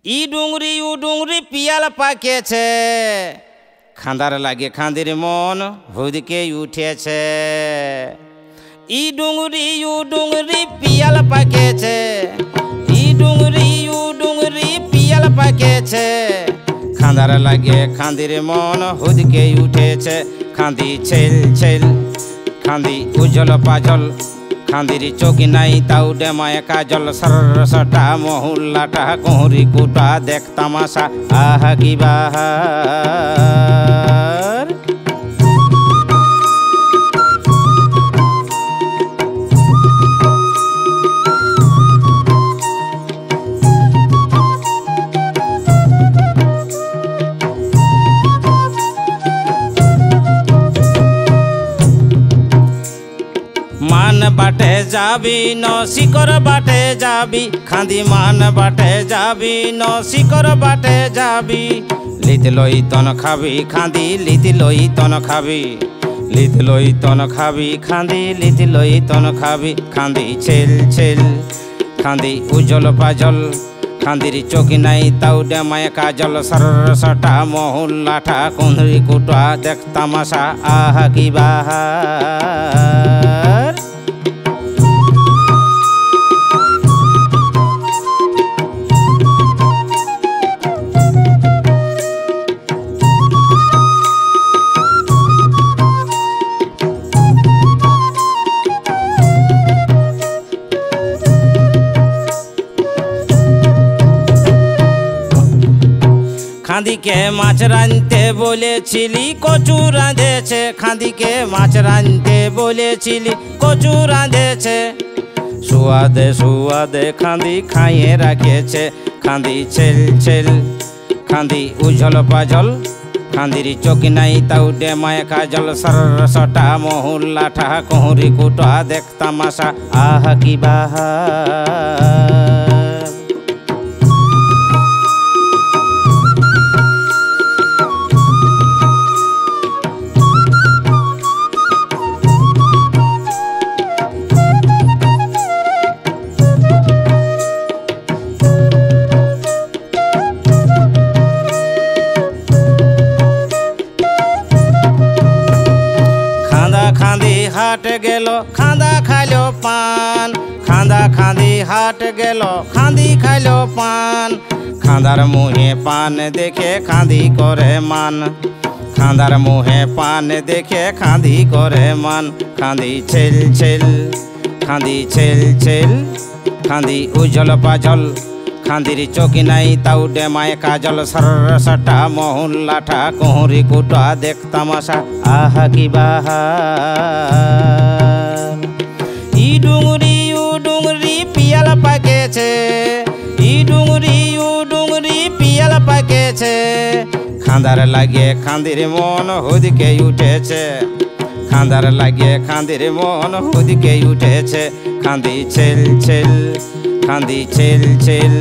ই ডুংরি পিয়াল পাকেছে, খাঁদার লাগে খাঁদির মন হুদকে উঠেছে। ই ডুংরি পিয়াল পাকেছে, ই ডুংরি পিয়াল পাকেছে, খাঁদার লাগে খাঁদির মন হুদকে উঠেছে। খাঁদি ছেল ছেল, খাঁদি উজ্জ্বল পাজল, খাঁদির চোখি নাই তাও ডেমায় কাজল। সরসটা মহুল্লাটা কুঁহরি কুটা দেখ তামাশা, আহা কি বাহার। মান বাটে যাবি ন শিকর বাটে যাবি, খাঁদি মান বাটে যাবি ন শিকর বাটে যাবি। লিত লই তন খাবি খাঁদি, লিত লই তন খাবি, লিত লই তন খাবি খাঁদি, লিত লই তন খাবি। খাঁদি ছেল ছেল, খাঁদি উজ্জ্বল পাজল, খাঁদির চোখি নাই তাও ডেমায় কাজল। সরসটা মহুল্লাটা কুঁদরি কুটা দেখ তামাশা, আহা কি বাহার। খাঁদিকে মাছ রাঁধতে বলেছিলি কচু রাঁধেছে, খাঁদিকে মাছ রাঁধতে বলেছিলি কচু রাঁধেছে। সুয়াদে সুয়াদে খাঁদি খাইয়ে রাখেছে। খাঁদি ছেল ছেল, খাঁদি উজ্জ্বল পাজল, খাঁদির চোখি নাই তাও ডেমায় কাজল। সরসটা মহুল্লাটা কুঁহরি কুটা দেখ তামাশা, আহা কি বাহার। খাঁদি হাট গেল খাঁদা খাইলো পান, খাঁদা খাঁদি হাট গেল খাঁদি খাইলো পান। খাঁদার মুহে পান দেখে খাঁদি করে মান, খাঁদার মুহে পান দেখে খাঁদি করে মান। খাঁদি ছেল ছেল, খাঁদি ছেল ছেল, খাঁদি উজ্জ্বল পাজল, খাঁদির চোখি নাই তাও ডেমায় কাজল। সরসটা মহুল্লাটা কুঁহরি কুটা দেখ তামাশা, আহা কি বাহার। ই ডুংরি পিয়াল পাকেছে, ই ডুংরি পিয়াল পাকেছে, খাঁদার লাগে খাঁদির মন হুদকে উঠেছে, খাঁদার লাগে খাঁদির মন হুদকে উঠেছে। খাঁদি ছেল ছেল, খাঁদি ছেল ছেল,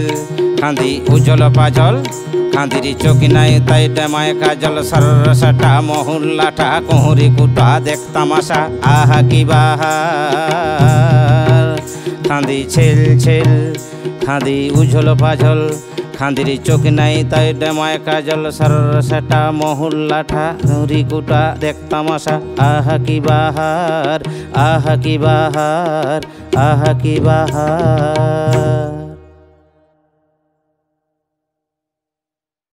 খাঁদি উজ্জ্বল পাজল, খাঁদির চোখি নাই তাই ডেমায় কাজল। সরসটা মহুল্লাটা কুঁহরি কুটা দেখ তামাশা, আহা কি বাহার। খাঁদি ছেল ছেল, খাঁদি উজ্জ্বল পাজল, খাঁদির চোখি নাই তাই ডেমায় কাজল। সরসটা মহুল্লাটা কুঁহরি কুটা দেখ তামাশা, আহা কি বাহার, আহা কি বাহার, আহা কি বাহার।